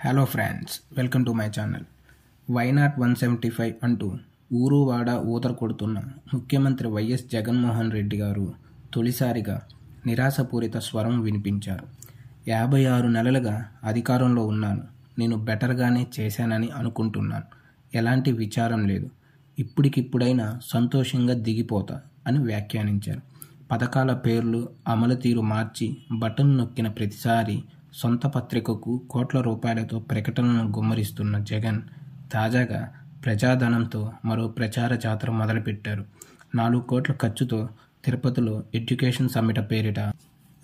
Hello friends, welcome to my channel. Why not 175 అంటూ ఊరు వాడ ఊతర కొడుతున్న ముఖ్యమంత్రి వైఎస్ జగన్మోహన్ రెడ్డి గారు తొలిసారిగా నిరాశపూరిత స్వరం వినిపించారు. 56 నెలలుగా అధికారంలో ఉన్నాను, నేను బెటర్గానే చేశానని అనుకుంటున్నాను, ఎలాంటి విచారం లేదు, ఇప్పటికిప్పుడైనా సంతోషంగా దిగిపోతా అని వ్యాఖ్యానించారు. పథకాల పేర్లు, అమలు తీరు మార్చి బటన్ నొక్కిన ప్రతిసారి సొంత పత్రికకు కోట్ల రూపాయలతో ప్రకటనలను గుమ్మరిస్తున్న జగన్ తాజాగా ప్రజాధనంతో మరో ప్రచార జాతర మొదలుపెట్టారు. 4 కోట్ల ఖర్చుతో తిరుపతిలో ఎడ్యుకేషన్ సమ్మిట్ పేరిట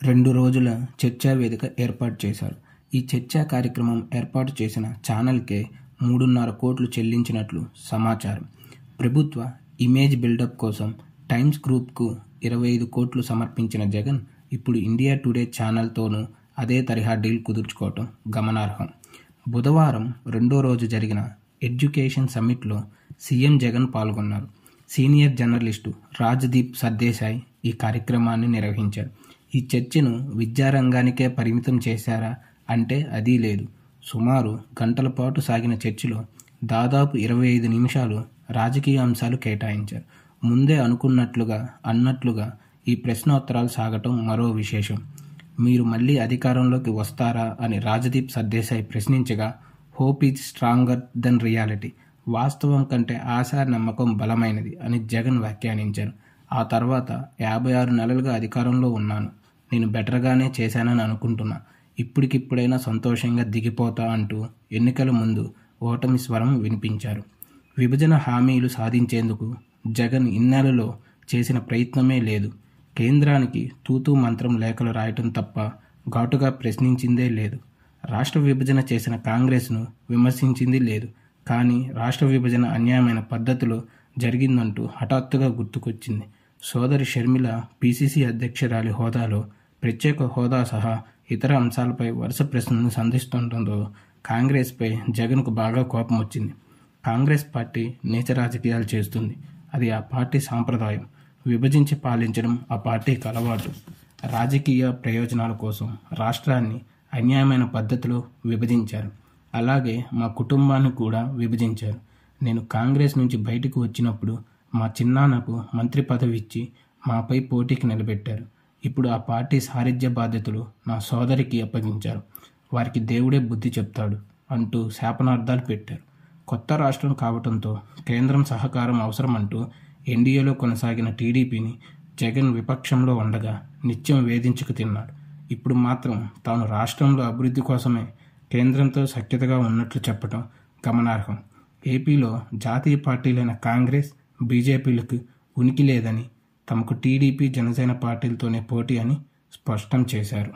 2 రోజుల చర్చా వేదిక ఏర్పాటు చేశారు. ఈ చర్చా కార్యక్రమం ఏర్పాటు చేసిన ఛానల్కే 3.5 కోట్లు చెల్లించినట్లు సమాచారం. ప్రభుత్వ ఇమేజ్ బిల్డప్ కోసం టైమ్స్ గ్రూప్కు 25 కోట్లు సమర్పించిన జగన్ ఇప్పుడు ఇండియా టుడే ఛానల్తోనూ అదే తరహా డీల్ కుదుర్చుకోవటం గమనార్హం. బుధవారం 2వ రోజు జరిగిన ఎడ్యుకేషన్ సమ్మిట్లో సీఎం జగన్ పాల్గొన్నారు. సీనియర్ జర్నలిస్టు రాజ్దీప్ సర్దేశాయ్ ఈ కార్యక్రమాన్ని నిర్వహించారు. ఈ చర్చను విద్యారంగానికే పరిమితం చేశారా అంటే అదీ లేదు. సుమారు గంటల పాటు సాగిన చర్చలో దాదాపు 25 నిమిషాలు రాజకీయ అంశాలు కేటాయించారు. ముందే అన్నట్లుగా ఈ ప్రశ్నోత్తరాలు సాగటం మరో విశేషం. మీరు మళ్ళీ అధికారంలోకి వస్తారా అని రాజ్దీప్ సర్దేశాయ్ ప్రశ్నించగా, hope is stronger then reality, వాస్తవం కంటే ఆశ నమ్మకం బలమైనది అని జగన్ వ్యాఖ్యానించారు. ఆ తర్వాత 56 నెలలుగా అధికారంలో ఉన్నాను, నేను బెటర్గానే చేశానని అనుకుంటున్నా, ఇప్పటికిప్పుడైనా సంతోషంగా దిగిపోతా అంటూ ఎన్నికల ముందు ఓటమి స్వరం వినిపించారు. విభజన హామీలు సాధించేందుకు జగన్ ఇన్నేళ్లలో చేసిన ప్రయత్నమే లేదు. కేంద్రానికి తూతూ మంత్రం లేఖలు రాయటం తప్ప ఘాటుగా ప్రశ్నించిందే లేదు. రాష్ట్ర విభజన చేసిన కాంగ్రెస్ను విమర్శించింది లేదు. కానీ రాష్ట్ర విభజన అన్యాయమైన పద్ధతిలో జరిగిందంటూ హఠాత్తుగా గుర్తుకొచ్చింది. సోదరి షర్మిల పీసీసీ అధ్యక్షురాలి హోదాలో ప్రత్యేక హోదా సహా ఇతర అంశాలపై వరుస ప్రశ్నలను సంధిస్తుండటంతో కాంగ్రెస్పై జగన్కు బాగా కోపం వచ్చింది. కాంగ్రెస్ పార్టీ నీచ రాజకీయాలు చేస్తుంది, అది ఆ పార్టీ సాంప్రదాయం. విభజించి పాలించడం ఆ పార్టీకి అలవాటు. రాజకీయ ప్రయోజనాల కోసం రాష్ట్రాన్ని అన్యాయమైన పద్ధతిలో విభజించారు. అలాగే మా కుటుంబాన్ని కూడా విభజించారు. నేను కాంగ్రెస్ నుంచి బయటకు వచ్చినప్పుడు మా చిన్నాన్నకు మంత్రి పదవి ఇచ్చి మాపై పోటీకి నిలబెట్టారు. ఇప్పుడు ఆ పార్టీ సారథ్య బాధ్యతలు నా సోదరికి అప్పగించారు. వారికి దేవుడే బుద్ధి చెప్తాడు అంటూ శాపనార్థాలు పెట్టారు. కొత్త రాష్ట్రం కావడంతో కేంద్రం సహకారం అవసరం అంటూ ఎన్డీఏలో కొనసాగిన టీడీపీని జగన్ విపక్షంలో ఉండగా నిత్యం వేధించుకు తిన్నాడు. ఇప్పుడు మాత్రం తాను రాష్ట్రంలో అభివృద్ధి కోసమే కేంద్రంతో సఖ్యతగా ఉన్నట్లు చెప్పడం గమనార్హం. ఏపీలో జాతీయ పార్టీలైన కాంగ్రెస్, బీజేపీలకు ఉనికి లేదని, తమకు టీడీపీ, జనసేన పార్టీలతోనే పోటీ అని స్పష్టం చేశారు.